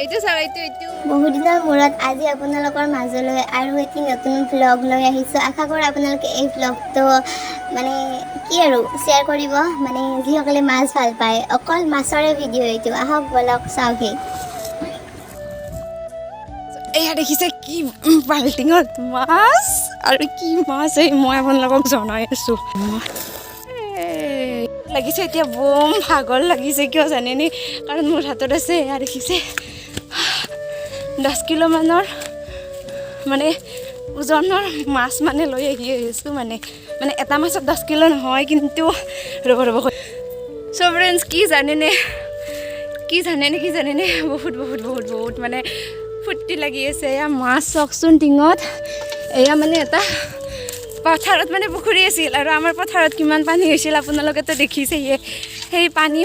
এইটো চাও এইটো বহুত দিনৰ মূৰত আজি আপোনালোকৰ মাজলৈ আৰু এটি নতুন ভ্লগ লৈ আহিছোঁ। আশা কৰোঁ আপোনালোকে এই ভ্লগটো মানে কি আৰু শ্বেয়াৰ কৰিব, মানে যিসকলে মাছ ভাল পায়। অকল মাছৰে ভিডিঅ' এইটো, আহক বলক চাওঁহি। এয়া দেখিছে কি বাল্টিঙত মাছ আৰু কি মাছ এই মই আপোনালোকক জনাই আছোঁ। লাগিছে এতিয়া বম ভাগৰ লাগিছে, কিয় জানেনে? কাৰণ মোৰ হাতত আছে এয়া দেখিছে 10 কিলো মানৰ মানে ওজনৰ মাছ মানে লৈ আহিছোঁ। মানে এটা মাছত 10 কিলো নহয়, কিন্তু ৰ'ব চ' ফ্ৰেণ্ডছ কি জানেনে বহুত মানে ফূৰ্তি লাগি আছে। এয়া মাছ চাওকচোন টিঙত। এয়া মানে এটা পথাৰত মানে পুখুৰী আছিল আৰু আমাৰ পথাৰত কিমান পানী হৈছিল আপোনালোকেতো দেখিছেয়ে। সেই পানী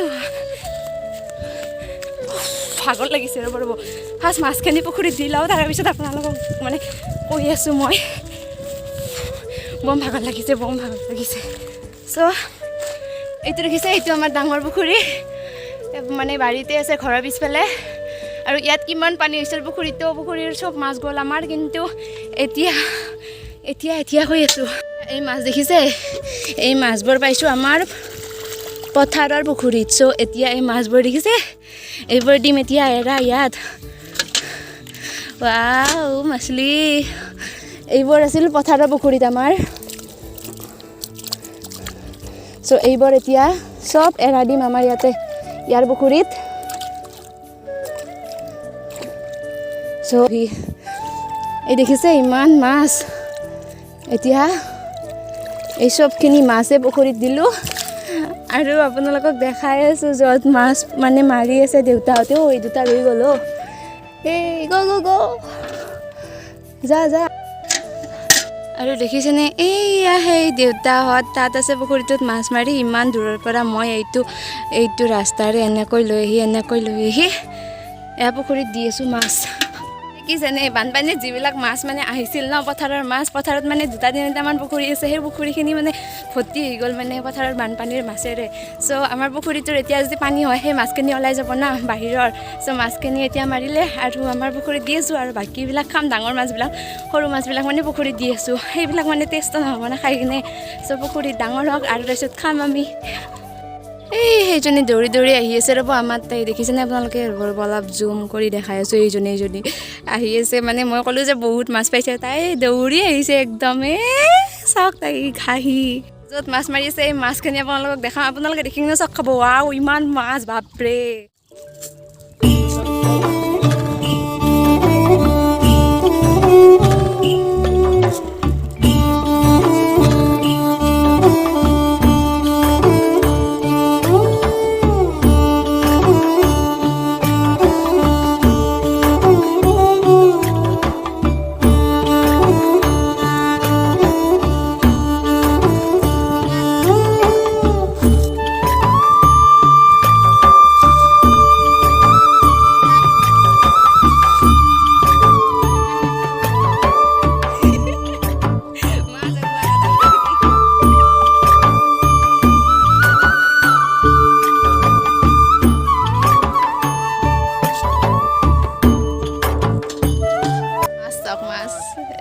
ভাগৰ লাগিছে ৰ'ব ফাৰ্ষ্ট মাছখিনি পুখুৰীত দি লওঁ, তাৰপিছত আপোনালোকক মানে কৈ আছোঁ মই। বম ভাগৰ লাগিছে চ' এইটো দেখিছে, এইটো আমাৰ ডাঙৰ পুখুৰী, মানে বাৰীতে আছে ঘৰৰ পিছফালে। আৰু ইয়াত কিমান পানী হৈছিল পুখুৰীৰ চব মাছ গ'ল আমাৰ, কিন্তু এতিয়া হৈ আছোঁ। এই মাছ দেখিছে, এই মাছবোৰ পাইছোঁ আমাৰ পথাৰৰ পুখুৰীত। চ' এতিয়া এই মাছবোৰ দেখিছে, এইবোৰ দিম এতিয়া এৰা ইয়াত। ৱাও মাছলি, এইবোৰ আছিল পথাৰৰ পুখুৰীত আমাৰ। চ' এইবোৰ এতিয়া চব এৰা দিম আমাৰ ইয়াৰ পুখুৰীত। চ' এই দেখিছে ইমান মাছ, এতিয়া এই চবখিনি মাছে পুখুৰীত দিলোঁ আৰু আপোনালোকক দেখাই আছোঁ য'ত মাছ মানে মাৰি আছে দেউতাহঁতেও। এই দুটা ৰৈ গ'ল। এই গো যা আৰু দেখিছেনে, এইয়া সেই দেউতাহঁত তাত আছে পুখুৰীটোত মাছ মাৰি। ইমান দূৰৰ পৰা মই এইটো ৰাস্তাৰে এনেকৈ লৈ আহি এয়া পুখুৰীত দি আছোঁ মাছ। কি জানে, বানপানীত যিবিলাক মাছ মানে আহিছিল ন, পথাৰৰ মাছ, পথাৰত মানে 2-3টামান পুখুৰী আছে, সেই পুখুৰীখিনি মানে ভৰ্তি হৈ গ'ল মানে পথাৰৰ বানপানীৰ মাছেৰে। চ' আমাৰ পুখুৰীটোৰ এতিয়া যদি পানী হয়, সেই মাছখিনি ওলাই যাব না বাহিৰৰ। চ' মাছখিনি এতিয়া মাৰিলে আৰু আমাৰ পুখুৰীত দি আছোঁ, আৰু বাকীবিলাক খাম। ডাঙৰ মাছবিলাক, সৰু মাছবিলাক মানে পুখুৰীত দি আছোঁ। সেইবিলাক মানে টেষ্ট নহ'ব না খাই কিনে। চ' পুখুৰীত ডাঙৰ হওক আৰু তাৰপিছত খাম আমি। সেইজনী দৌৰি আহি আছে ৰ'ব আমাৰ তাই, দেখিছেনে আপোনালোকে? অলপ জুম কৰি দেখাই আছোঁ। এইজনী আহি আছে, মানে মই ক'লোঁ যে বহুত মাছ পাইছে, তাই দৌৰি আহিছে একদমেই। চাওক তাই ঘাঁহি য'ত মাছ মাৰি আছে, এই মাছখিনি আপোনালোকক দেখাওঁ। আপোনালোকে দেখি কিনে চক খাব, ৱাও ইমান মাছ, বাপৰে।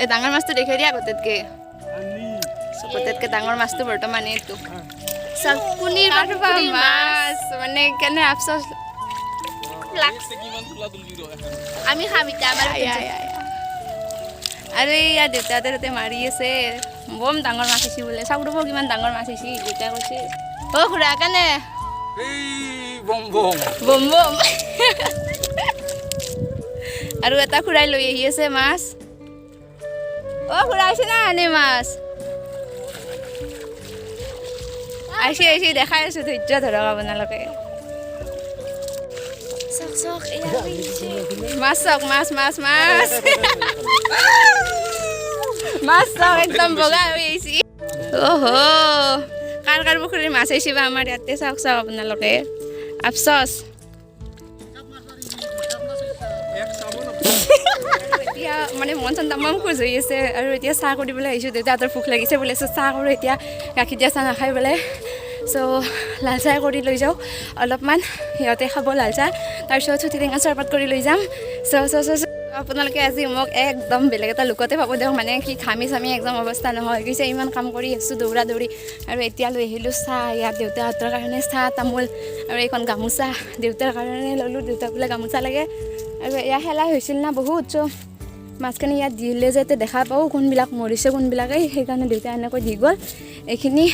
এই ডাঙৰ মাছটো দেখুৱাই দিয়া আগতকৈ ডাঙৰ মাছটো বৰ্তমান এইটো চাকুনিৰ মাছ, মানে কেনে আফচোচ আমি খাম এতিয়া আমাৰ। আৰু ইয়াৰ দেউতাহঁতে তাতে মাৰি আছে, বম ডাঙৰ মাছ আহিছে বোলে। চাওক ৰ'ব কিমান ডাঙৰ মাছ আহিছে, দেউতাই কৈছে। অ' খুৰা কেনে বম আৰু এটা খুৰাই লৈ আহি আছে মাছ। অ' খুৰা আহিছে না এনে মাছ আহিছে দেখাই আছোঁ, ধৈৰ্য ধৰক আপোনালোকে। মাছ চাওক, মাছ চাওক, একদম বগা হৈ আহিছে। অহ' কাৰ পুখুৰীৰ মাছ আহিছে বা আমাৰ ইয়াতে। চাওক আপোনালোকে, আফচোচ। এতিয়া মানে মন চন তামাম খোজ হৈ আছে, আৰু এতিয়া চাহ কৰিবলৈ আহিছোঁ। দেউতাহঁতৰ ভোক লাগিছে বোলে, চ' চাহ কৰোঁ এতিয়া। গাখীৰ দিয়া চাহ নাখায় বোলে, চ' লাল চাহ কৰি লৈ যাওঁ অলপমান। সিহঁতে খাব লাল চাহ তাৰপিছত চুটি টেঙা চৰবত কৰি লৈ যাম আপোনালোকে আজি মোক একদম বেলেগ এটা লুকতে পাব দিয়ক মানে কি ঘামি চামি একদম অৱস্থা নহয় গৈছে ইমান কাম কৰি আছোঁ দৌৰা দৌৰি আৰু এতিয়া লৈ আহিলোঁ চাহ ইয়াত দেউতাহঁতৰ কাৰণে চাহ তামোল আৰু এইখন গামোচা দেউতাৰ কাৰণে ল'লোঁ দেউতাক বোলে গামোচা লাগে আৰু এয়া খেলা হৈছিল না বহুত চ' মাছখিনি ইয়াত দিলে যাতে দেখা পাওঁ কোনবিলাক মৰিছে কোনবিলাকে সেইকাৰণে দেউতাই এনেকৈ দি গ'ল এইখিনি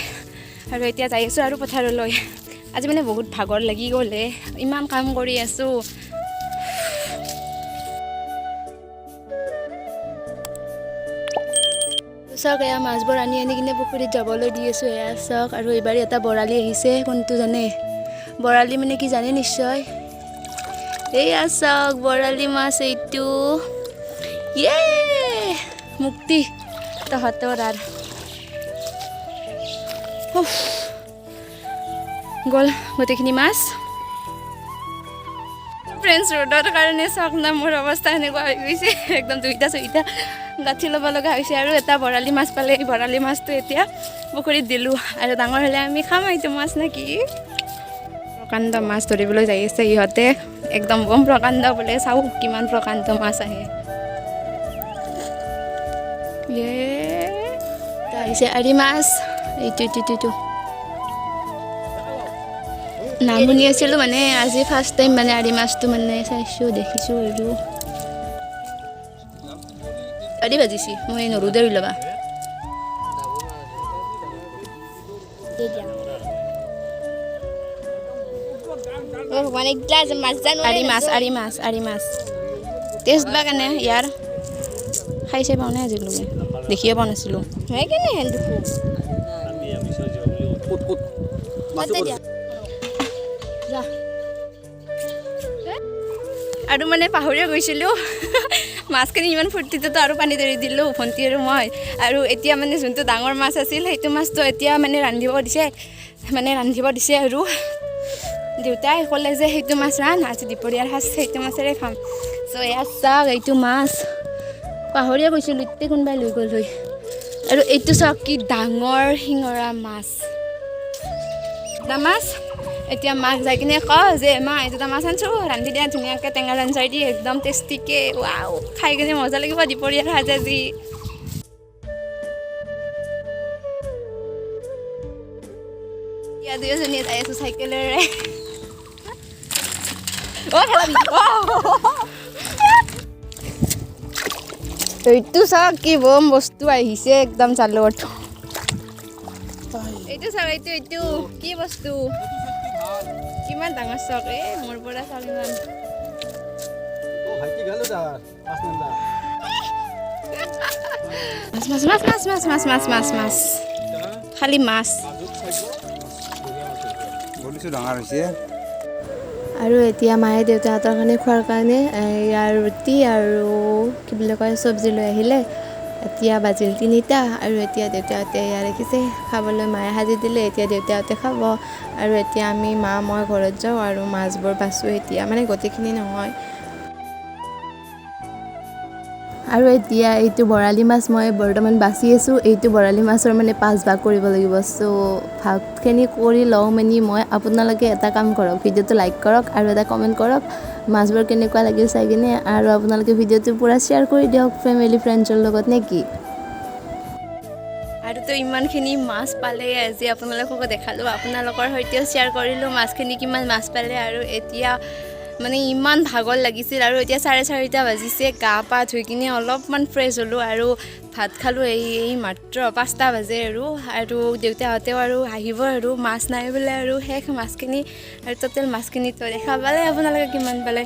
আৰু এতিয়া যাই আছোঁ আৰু পথাৰলৈ আজি মানে বহুত ভাগৰ লাগি গ'লে ইমান কাম কৰি আছোঁ চাওক এয়া মাছবোৰ আনি কিনে পুখুৰীত যাবলৈ দি আছোঁ এয়া চাওক আৰু এইবাৰ এটা বৰালি আহিছে কোনটো জানে বৰালি মানে কি জানে নিশ্চয় এয়া চাওক বৰালি মাছ এইটো ইয়ে মুক্তি তহঁতৰ আৰু গ'ল গোটেইখিনি মাছ ফ্ৰেণ্ডছ ৰ'দৰ কাৰণে চাওক না মোৰ অৱস্থা এনেকুৱা হৈ গৈছে একদম দুইটা চুইটা গাঁঠি ল'ব লগা হৈছে আৰু এটা বৰালি মাছ পালে এই বৰালি মাছটো এতিয়া পুখুৰীত দিলোঁ আৰু ডাঙৰ হ'লে আমি খাম এইটো মাছ নে কি প্ৰকাণ্ড মাছ ধৰিবলৈ যাই আছে ইহঁতে একদম বম প্ৰকাণ্ড বোলে চাওঁ কিমান প্ৰকাণ্ড মাছ আহে আহিছে আৰি মাছ এইটো নাম শুনি আছিলোঁ মানে আজি ফাৰ্ষ্ট টাইম মানে আৰি মাছটো মানে চাইছোঁ দেখিছোঁ আৰু আৰি ভাজিছি মই নৰু দে ল'বা আৰি মাছ টেষ্ট বা কেনে ইয়াৰ খাই চাই পাওঁ নাই আজিলৈকে দেখিয়ে পোৱা নাছিলোঁ আৰু মানে পাহৰিয়ে গৈছিলোঁ মাছখিনি ইমান ফূৰ্তিটোতো আৰু পানী ধৰি দিলোঁ ভণ্টি আৰু মই আৰু এতিয়া মানে যোনটো ডাঙৰ মাছ আছিল সেইটো মাছটো এতিয়া মানে ৰান্ধিব দিছে আৰু দেউতাই ক'লে যে সেইটো মাছ ৰান্ধ আজি দুপৰীয়াৰ সাজ সেইটো মাছেৰে খাম চ' এয়া চাওক এইটো মাছ পাহৰিয়ে গৈছিলোঁ এতিয়া কোনোবাই লৈ গ'ল হৈ আৰু এইটো চাওক কি ডাঙৰ শিঙৰা মাছ এতিয়া মাক যাই কিনে কওঁ যে মা এইটো মাছ আনিছোঁ ৰান্ধি দিয়া ধুনীয়াকৈ টেঙা আঞ্জাই দি একদম টেষ্টিকৈ ৱাও খাই কিনে মজা লাগিব দুপৰীয়াৰ সাজ আজি এতিয়া দুয়োজনীয়ে যাই আছোঁ চাইকেলেৰে এইটো চাওক কি বম বস্তু আহিছে একদম চালত এইটো চাওক এইটো কি বস্তু কিমান ডাঙৰ চাওক মোৰ পৰা চাওক ইমান মাছ খালি মাছ ডাঙৰ হৈছে আৰু এতিয়া মায়ে দেউতাহঁতৰ কাৰণে খোৱাৰ কাৰণে ইয়াৰ ৰুটি আৰু কি বুলি কয় চব্জি লৈ আহিলে এতিয়া বাজিল 3টা আৰু এতিয়া দেউতাহঁতে এয়া ৰাখিছে খাবলৈ মায়ে সাজি দিলে এতিয়া দেউতাহঁতে খাব আৰু এতিয়া আমি মই ঘৰত যাওঁ আৰু মাছবোৰ বাছোঁ এতিয়া মানে গোটেইখিনি নহয় আৰু এতিয়া এইটো বৰালি মাছ মই বৰ্তমান বাছি আছোঁ এইটো বৰালি মাছৰ মানে 5 ভাগ কৰিব লাগিব চ' ভাগখিনি কৰি লওঁ মানে মই আপোনালোকে এটা কাম কৰক ভিডিঅ'টো লাইক কৰক আৰু এটা কমেণ্ট কৰক মাছবোৰ কেনেকুৱা লাগিল চাই কিনে আৰু আপোনালোকে ভিডিঅ'টো পূৰা শ্বেয়াৰ কৰি দিয়ক ফেমিলি ফ্ৰেণ্ডছৰ লগত নে কি আৰু তো ইমানখিনি মাছ পালে আজি আপোনালোকক দেখালোঁ আপোনালোকৰ সৈতেও শ্বেয়াৰ কৰিলোঁ মাছখিনি কিমান মাছ পালে আৰু এতিয়া মানে ইমান ভাগৰ লাগিছিল আৰু এতিয়া 4:30 বাজিছে গা পা ধুই কিনে অলপমান ফ্ৰেছ হ'লোঁ আৰু ভাত খালোঁ এই মাত্ৰ 5টা বাজে আৰু দেউতাহঁতেও আৰু আহিব আৰু মাছ নাই বোলে আৰু শেষ মাছখিনি আৰু টোটেল মাছখিনিতো দেখা পালে আপোনালোকে কিমান পালে